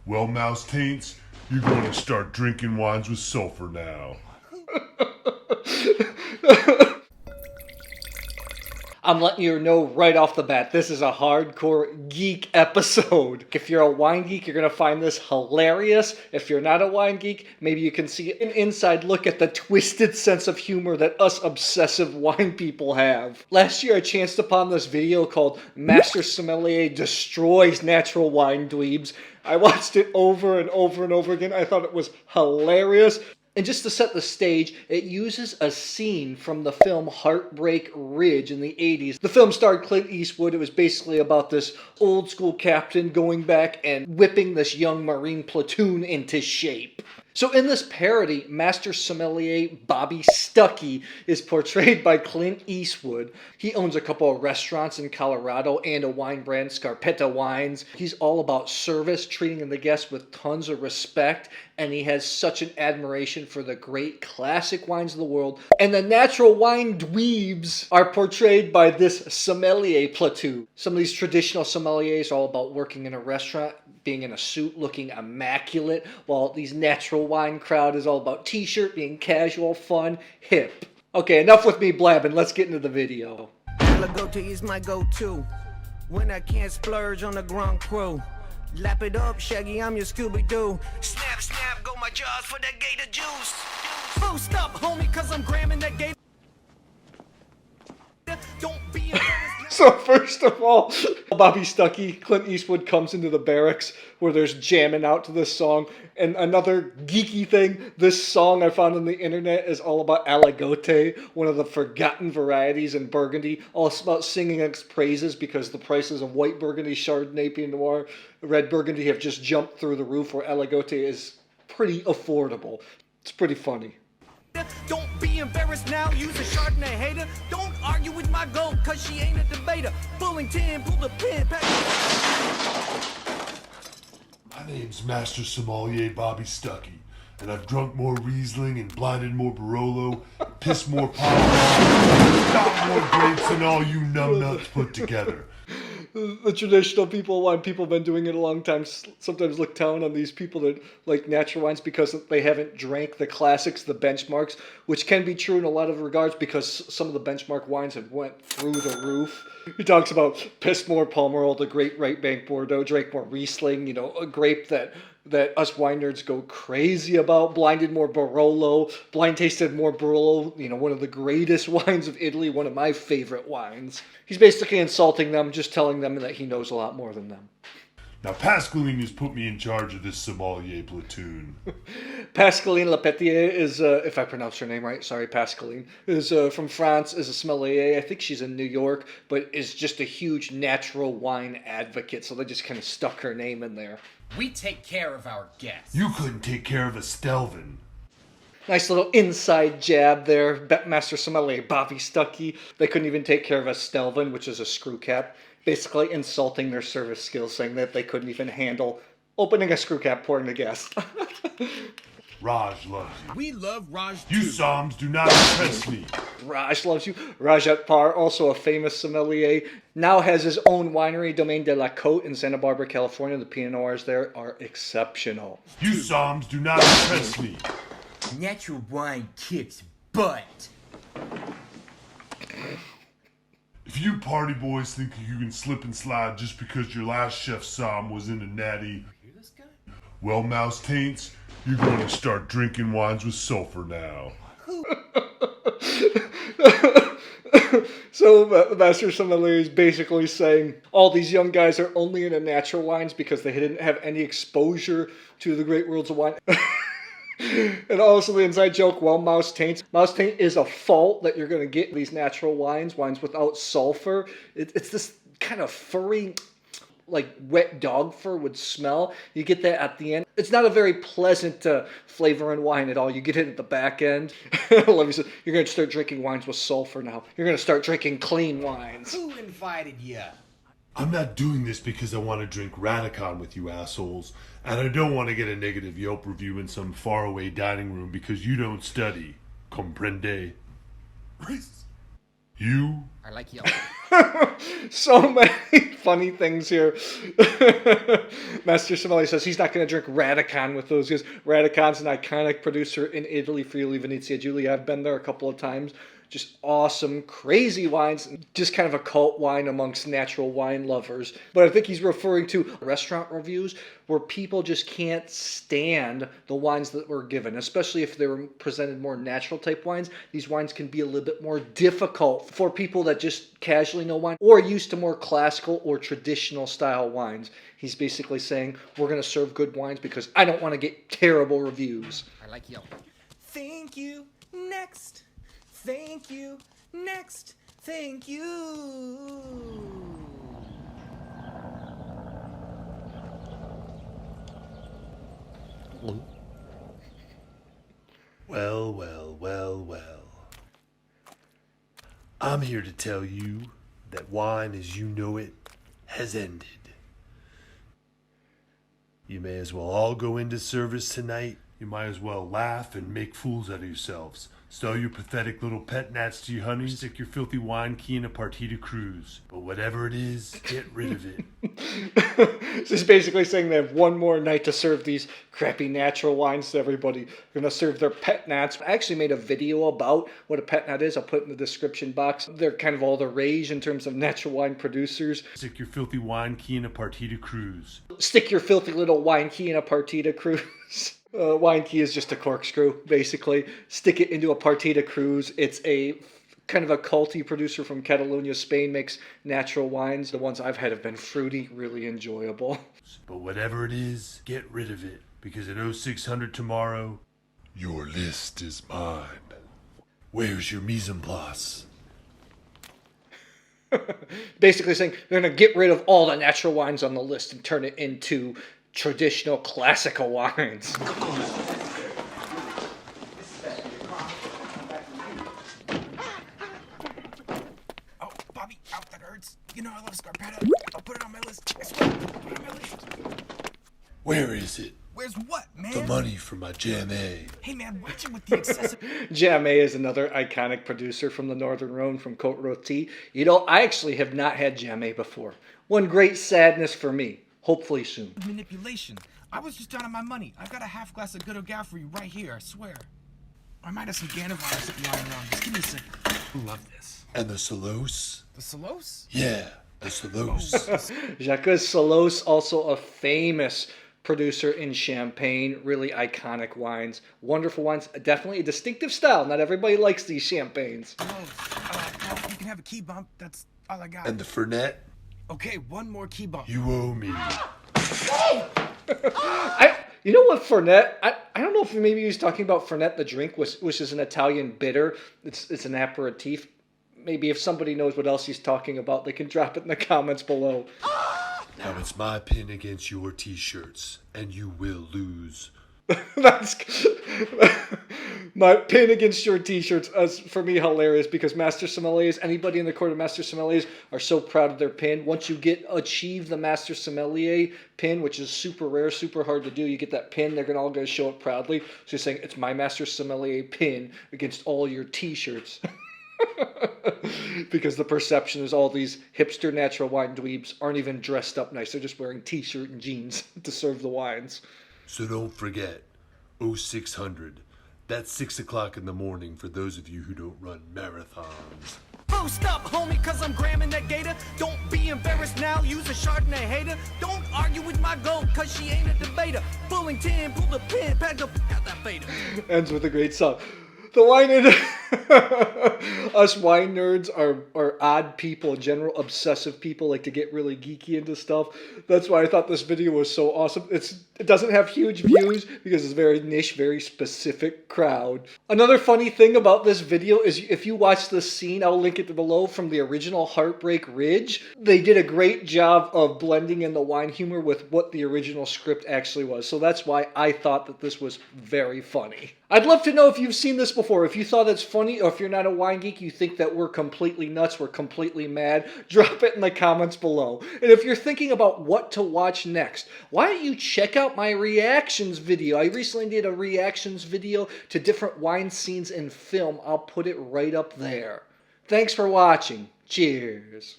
Well, mouse taints, you're going to start drinking wines with sulfur now. I'm letting you know right off the bat, this is a hardcore geek episode. If you're a wine geek, you're going to find this hilarious. If you're not a wine geek, maybe you can see an inside look at the twisted sense of humor that us obsessive wine people have. Last year, I chanced upon this video called Master Sommelier Destroys Natural Wine Dweebs. I watched it over and over and over again. I thought it was hilarious. And just to set the stage, it uses a scene from the film Heartbreak Ridge in the 80s. The film starred Clint Eastwood. It was basically about this old school captain going back and whipping this young Marine platoon into shape. So in this parody, Master Sommelier Bobby Stuckey is portrayed by Clint Eastwood. He owns a couple of restaurants in Colorado and a wine brand, Scarpetta Wines. He's all about service, treating the guests with tons of respect, and he has such an admiration for the great classic wines of the world. And the natural wine dweebs are portrayed by this sommelier platoon. Some of these traditional sommeliers are all about working in a restaurant, being in a suit, looking immaculate, while these natural wine crowd is all about t-shirt, being casual, fun, hip. Okay, enough with me blabbing. Let's get into the video. Aligoté is my go-to when I can't splurge on the Grand Cru. Lap it up, Shaggy, I'm your Scooby-Doo. Snap, snap, go my jaws for that gator juice. Boost up, homie, cause I'm gramming that gator. Don't be embarrassed. So first of all, Bobby Stuckey, Clint Eastwood comes into the barracks where there's jamming out to this song. And another geeky thing, this song I found on the internet is all about Aligoté, one of the forgotten varieties in Burgundy. All about singing its praises because the prices of white Burgundy, Chardonnay, Pinot Noir, red Burgundy have just jumped through the roof, where Aligoté is pretty affordable. It's pretty funny. Don't be embarrassed now, use a Chardonnay hater. Don't argue with my goat, cause she ain't a debater. Bullington, pull the pin, My name's Master Sommelier Bobby Stuckey, and I've drunk more Riesling and blinded more Barolo, pissed more Pét-Nat, got more grapes than all you numbnuts put together. The traditional wine people have been doing it a long time. Sometimes look down on these people that like natural wines because they haven't drank the classics, the benchmarks, which can be true in a lot of regards because some of the benchmark wines have went through the roof. He talks about pissed more Pomerol, the great right bank Bordeaux, drank more Riesling, a grape that us wine nerds go crazy about, blinded more Barolo, blind tasted more Barolo, one of the greatest wines of Italy, one of my favorite wines. He's basically insulting them, just telling them that he knows a lot more than them. Now, Pascaline has put me in charge of this sommelier platoon. Pascaline Lepeltier is, if I pronounce her name right, sorry, Pascaline, is from France, is a sommelier. I think she's in New York, but is just a huge natural wine advocate, so they just kind of stuck her name in there. We take care of our guests. You couldn't take care of a Stelvin. Nice little inside jab there, Master Sommelier Bobby Stuckey. They couldn't even take care of a Stelvin, which is a screw cap. Basically insulting their service skills, saying that they couldn't even handle opening a screw cap, pouring the gas. Raj loves you. We love Raj too. You Somms do not impress me. Raj loves you. Raj at Par, also a famous sommelier, now has his own winery, Domaine de la Côte in Santa Barbara, California. The Pinot Noirs there are exceptional. You Somms do not impress me. Natural wine kicks butt. If you party boys think you can slip and slide just because your last chef Somm was in a natty, well, mouse taints, you're going to start drinking wines with sulfur now. So the Master Sommelier is basically saying all these young guys are only into natural wines because they didn't have any exposure to the great worlds of wine. And also the inside joke, well, mouse taints. Mouse taint is a fault that you're going to get in these natural wines without sulfur. It's this kind of furry, like wet dog fur would smell. You get that at the end. It's not a very pleasant flavor in wine at all. You get it at the back end. Let me say, you're going to start drinking wines with sulfur now. You're going to start drinking clean wines. Who invited you? I'm not doing this because I want to drink Radicon with you assholes, and I don't want to get a negative Yelp review in some faraway dining room because you don't study. Comprende? You? I like yellow. So many funny things here. Master Sommelier says he's not going to drink Radicon with those guys. Radicon's an iconic producer in Italy, Friuli, Venezia, Giulia. I've been there a couple of times. Just awesome, crazy wines. Just kind of a cult wine amongst natural wine lovers. But I think he's referring to restaurant reviews where people just can't stand the wines that were given, especially if they were presented more natural type wines. These wines can be a little bit more difficult for people that just casually know wine or used to more classical or traditional style wines. He's basically saying, we're going to serve good wines because I don't want to get terrible reviews. I like yellow. Thank you. Next. Thank you. Next. Thank you. Well, well, well, well. I'm here to tell you that wine as you know it has ended. You may as well all go into service tonight. You might as well laugh and make fools out of yourselves. Stow your pathetic little Pét-Nats to your honeys. Stick your filthy wine key in a partita cruz. But whatever it is, get rid of it. So he's basically saying they have one more night to serve these crappy natural wines to everybody. They're going to serve their Pét-Nats. I actually made a video about what a Pét-Nat is. I'll put it in the description box. They're kind of all the rage in terms of natural wine producers. Stick your filthy wine key in a partita cruz. Stick your filthy little wine key in a partita cruz. Wine key is just a corkscrew, basically. Stick it into a partita cruz. It's a kind of a culty producer from Catalonia, Spain, makes natural wines. The ones I've had have been fruity, really enjoyable. But whatever it is, get rid of it. Because at 0600 tomorrow, your list is mine. Where's your mise en place? Basically saying they're going to get rid of all the natural wines on the list and turn it into traditional classical wines. Oh, Bobby, out, that hurts. You know I love Scarpetta. I'll put it on my list. I swear, put it on my list. Where is it? Where's what, man? The money for my Jam A. Hey, man, watch it with the excessive... Jamé is another iconic producer from the Northern Rhone, from Côte Rôtie. You know, I actually have not had Jamé before. One great sadness for me. Hopefully soon. manipulation. I was just down on my money. I've got a half glass of Good Ogal for you right here, I swear. I might have some Ganavar or something lying around. Just give me a second. I love this. And the Salos? The Salos? Yeah, the Salos. Jacques Salos, also a famous producer in Champagne. Really iconic wines. Wonderful wines. Definitely a distinctive style. Not everybody likes these champagnes. No, you can have a key bump. That's all I got. And the Fernet? Okay, one more key bump. You owe me. You know what, Fernet? I don't know if maybe he was talking about Fernet the drink, which is an Italian bitter. It's an aperitif. Maybe if somebody knows what else he's talking about, they can drop it in the comments below. Now it's my pin against your t-shirts, and you will lose. That's my pin against your t-shirts is for me hilarious because Master Sommeliers, anybody in the court of Master Sommeliers are so proud of their pin. Once you achieve the Master Sommelier pin, which is super rare, super hard to do, you get that pin, they're all going to show it proudly. So you're saying, it's my Master Sommelier pin against all your t-shirts. Because the perception is all these hipster natural wine dweebs aren't even dressed up nice. They're just wearing t-shirt and jeans to serve the wines. So don't forget, 0600. That's 6 o'clock in the morning for those of you who don't run marathons. Boost up, homie, cause I'm gramming that gator. Don't be embarrassed now, use a Chardonnay hater. Don't argue with my goat, cause she ain't a debater. Bullington, pull the pin, pack up, got that fader. Ends with a great song. The wine us wine nerds are odd people in general, obsessive people, like to get really geeky into stuff. That's why I thought this video was so awesome. It doesn't have huge views because it's a very niche, very specific crowd. Another funny thing about this video is if you watch the scene, I'll link it below, from the original Heartbreak Ridge. They did a great job of blending in the wine humor with what the original script actually was. So that's why I thought that this was very funny. I'd love to know if you've seen this before. If you thought it's funny, or if you're not a wine geek, you think that we're completely nuts, we're completely mad, drop it in the comments below. And if you're thinking about what to watch next, why don't you check out my reactions video? I recently did a reactions video to different wine scenes in film. I'll put it right up there. Thanks for watching. Cheers.